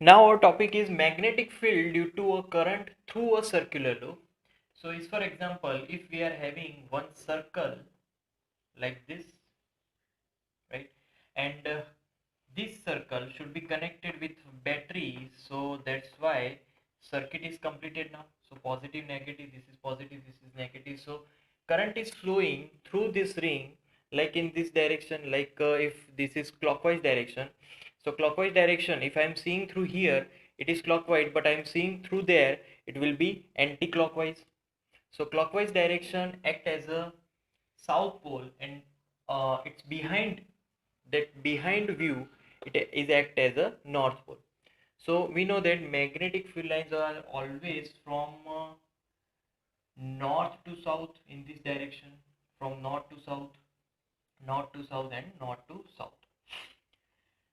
Now our topic is magnetic field due to a current through a circular loop. So is for example, if we are having one circle like this, right? And this circle should be connected with battery, so that's why circuit is completed now. So positive, negative, this is positive, this is negative. So current is flowing through this ring like in this direction, like if this is clockwise direction. So clockwise direction, if I am seeing through here, it is clockwise, but I am seeing through there, it will be anti-clockwise. So clockwise direction act as a south pole, and it's behind that behind view, it is act as a north pole. So we know that magnetic field lines are always from north to south in this direction, from north to south, and north to south.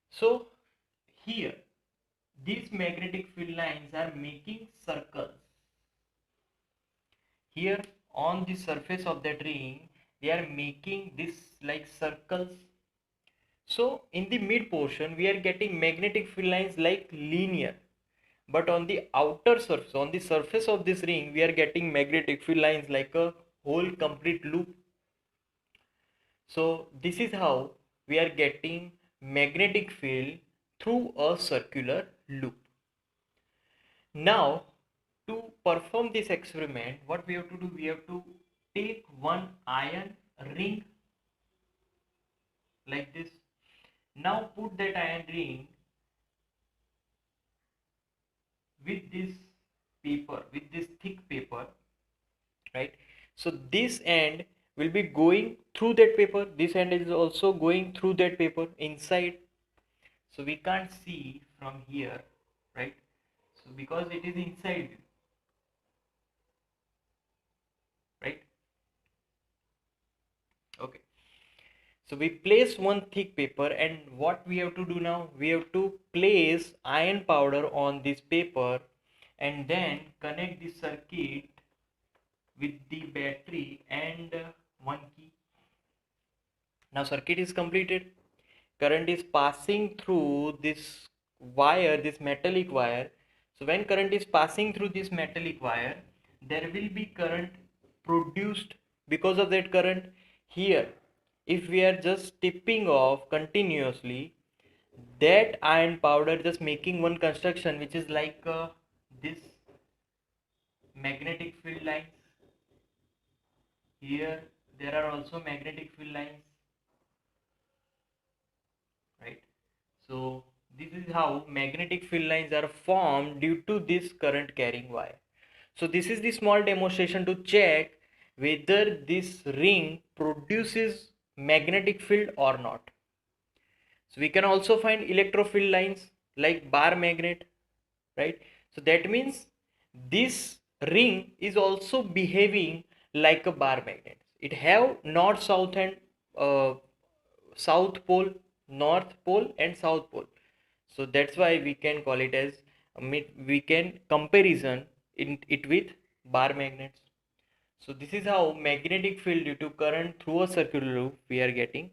So here these magnetic field lines are making circles. Here on the surface of that ring, they are making this like circles. So in the mid portion, we are getting magnetic field lines like linear. But on the outer surface, on the surface of this ring, we are getting magnetic field lines like a whole complete loop. So this is how we are getting magnetic field through a circular loop. Now, to perform this experiment, what we have to do, we have to take one iron ring like this. Now put that iron ring with this paper, with this thick paper, right? So this end will be going through that paper, this end is also going through that paper inside. So we can't see from here, right? So because it is inside, right? Okay, so we place one thick paper, and what we have to do now, we have to place iron powder on this paper and then connect the circuit with the battery and one key. Now circuit is completed. Current is passing through this wire, this metallic wire. So when current is passing through this metallic wire, there will be current produced because of that current. Here, if we are just tipping off continuously, that iron powder just making one construction which is like this magnetic field lines. Here there are also magnetic field lines, right? So this is how magnetic field lines are formed due to this current carrying wire. So this is the small demonstration to check whether this ring produces magnetic field or not. So we can also find electrofield lines like bar magnet, right? So that means this ring is also behaving like a bar magnet. It have north, south, and uh, south pole, north pole, and south pole. So that's why we can call it as we can comparison in it with bar magnets. So this is how magnetic field due to current through a circular loop we are getting.